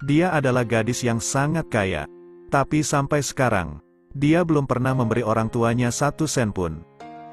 Dia adalah gadis yang sangat kaya. Tapi sampai sekarang, dia belum pernah memberi orang tuanya 1 sen pun.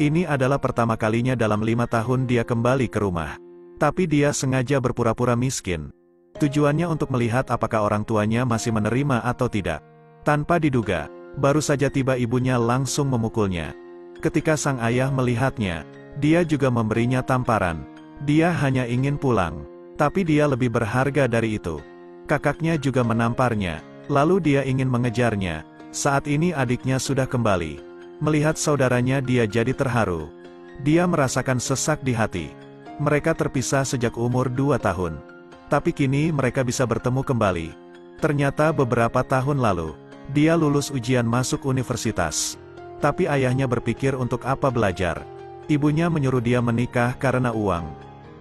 Ini adalah pertama kalinya dalam 5 tahun dia kembali ke rumah. Tapi dia sengaja berpura-pura miskin. Tujuannya untuk melihat apakah orang tuanya masih menerima atau tidak. Tanpa diduga, baru saja tiba ibunya langsung memukulnya. Ketika sang ayah melihatnya, dia juga memberinya tamparan. Dia hanya ingin pulang. Tapi dia lebih berharga dari itu. Kakaknya juga menamparnya. Lalu dia ingin mengejarnya. Saat ini adiknya sudah kembali. Melihat saudaranya dia jadi terharu. Dia merasakan sesak di hati. Mereka terpisah sejak umur 2 tahun. Tapi kini mereka bisa bertemu kembali. Ternyata beberapa tahun lalu, dia lulus ujian masuk universitas. Tapi ayahnya berpikir untuk apa belajar. Ibunya menyuruh dia menikah karena uang.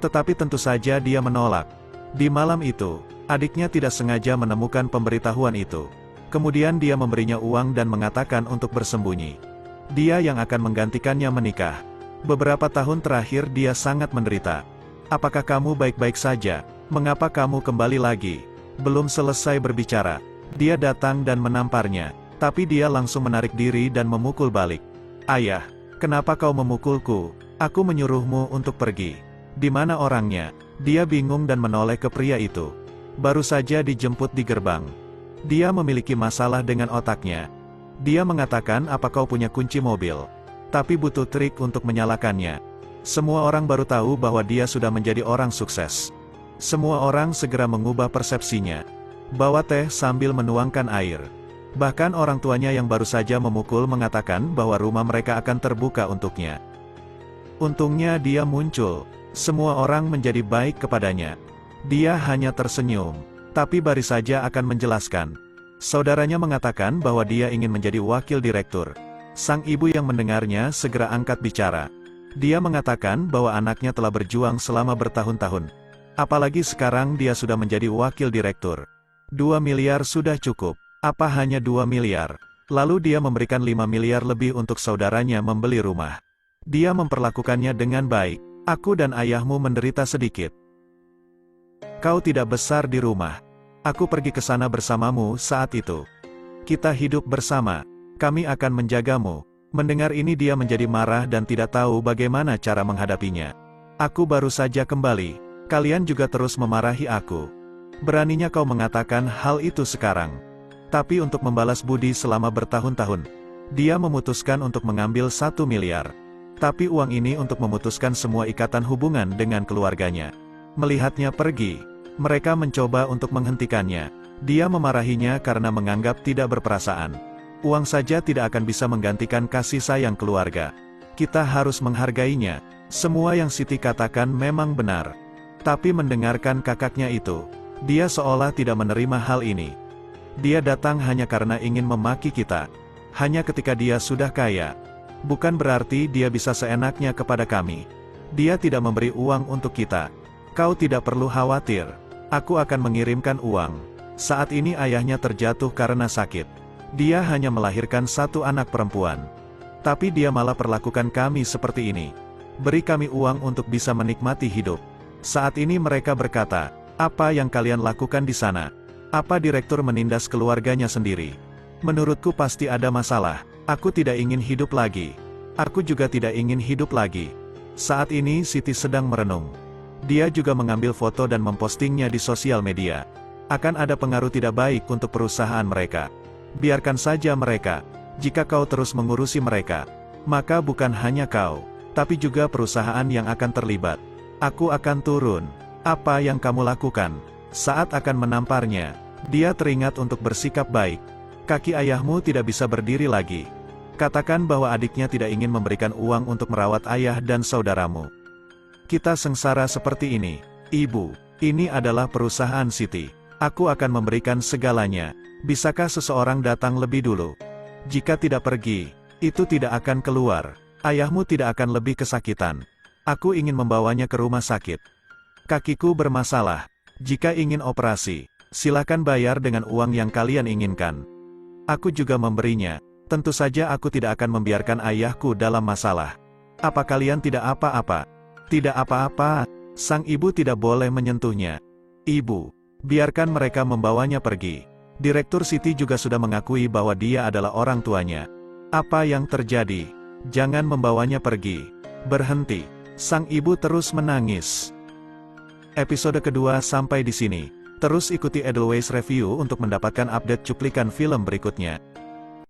Tetapi tentu saja dia menolak. Di malam itu, adiknya tidak sengaja menemukan pemberitahuan itu. Kemudian dia memberinya uang dan mengatakan untuk bersembunyi. Dia yang akan menggantikannya menikah. Beberapa tahun terakhir dia sangat menderita. Apakah kamu baik-baik saja? Mengapa kamu kembali lagi? Belum selesai berbicara, dia datang dan menamparnya. Tapi dia langsung menarik diri dan memukul balik. Ayah, kenapa kau memukulku? Aku menyuruhmu untuk pergi. Di mana orangnya? Dia bingung dan menoleh ke pria itu. Baru saja dijemput di gerbang. Dia memiliki masalah dengan otaknya. Dia mengatakan apa kau punya kunci mobil. Tapi butuh trik untuk menyalakannya. Semua orang baru tahu bahwa dia sudah menjadi orang sukses. Semua orang segera mengubah persepsinya. Bawa teh sambil menuangkan air. Bahkan orang tuanya yang baru saja memukul mengatakan bahwa rumah mereka akan terbuka untuknya. Untungnya dia muncul. Semua orang menjadi baik kepadanya. Dia hanya tersenyum. Tapi baru saja akan menjelaskan. Saudaranya mengatakan bahwa dia ingin menjadi wakil direktur. Sang ibu yang mendengarnya segera angkat bicara. Dia mengatakan bahwa anaknya telah berjuang selama bertahun-tahun. Apalagi sekarang dia sudah menjadi wakil direktur. 2 miliar sudah cukup. Apa hanya 2 miliar? Lalu dia memberikan 5 miliar lebih untuk saudaranya membeli rumah. Dia memperlakukannya dengan baik. Aku dan ayahmu menderita sedikit. Kau tidak besar di rumah. Aku pergi ke sana bersamamu saat itu. Kita hidup bersama. Kami akan menjagamu. Mendengar ini dia menjadi marah dan tidak tahu bagaimana cara menghadapinya. Aku baru saja kembali. Kalian juga terus memarahi aku. Beraninya kau mengatakan hal itu sekarang. Tapi untuk membalas budi selama bertahun-tahun, dia memutuskan untuk mengambil 1 miliar. Tapi uang ini untuk memutuskan semua ikatan hubungan dengan keluarganya. Melihatnya pergi, mereka mencoba untuk menghentikannya. Dia memarahinya karena menganggap tidak berperasaan. Uang saja tidak akan bisa menggantikan kasih sayang keluarga. Kita harus menghargainya. Semua yang Siti katakan memang benar. Tapi mendengarkan kakaknya itu, dia seolah tidak menerima hal ini. Dia datang hanya karena ingin memaki kita. Hanya ketika dia sudah kaya. Bukan berarti dia bisa seenaknya kepada kami. Dia tidak memberi uang untuk kita. Kau tidak perlu khawatir. Aku akan mengirimkan uang. Saat ini ayahnya terjatuh karena sakit. Dia hanya melahirkan 1 anak perempuan. Tapi dia malah perlakukan kami seperti ini. Beri kami uang untuk bisa menikmati hidup. Saat ini mereka berkata, apa yang kalian lakukan di sana? Apa direktur menindas keluarganya sendiri? Menurutku pasti ada masalah. Aku tidak ingin hidup lagi. Aku juga tidak ingin hidup lagi. Saat ini Siti sedang merenung. Dia juga mengambil foto dan mempostingnya di sosial media. Akan ada pengaruh tidak baik untuk perusahaan mereka. Biarkan saja mereka. Jika kau terus mengurusi mereka, maka bukan hanya kau, tapi juga perusahaan yang akan terlibat. Aku akan turun. Apa yang kamu lakukan? Saat akan menamparnya, dia teringat untuk bersikap baik. Kaki ayahmu tidak bisa berdiri lagi. Katakan bahwa adiknya tidak ingin memberikan uang untuk merawat ayah dan saudaramu. Kita sengsara seperti ini. Ibu, ini adalah perusahaan Siti. Aku akan memberikan segalanya. Bisakah seseorang datang lebih dulu? Jika tidak pergi, itu tidak akan keluar. Ayahmu tidak akan lebih kesakitan. Aku ingin membawanya ke rumah sakit. Kakiku bermasalah. Jika ingin operasi, silakan bayar dengan uang yang kalian inginkan. Aku juga memberinya. Tentu saja aku tidak akan membiarkan ayahku dalam masalah. Apa kalian tidak apa-apa? Tidak apa-apa. Sang ibu tidak boleh menyentuhnya. Ibu, Biarkan mereka membawanya pergi. Direktur Siti juga sudah mengakui bahwa dia adalah orang tuanya. Apa yang terjadi? Jangan membawanya pergi. Berhenti. Sang ibu terus menangis. Episode kedua sampai di sini. Terus ikuti Edelweiss Review untuk mendapatkan update cuplikan film berikutnya.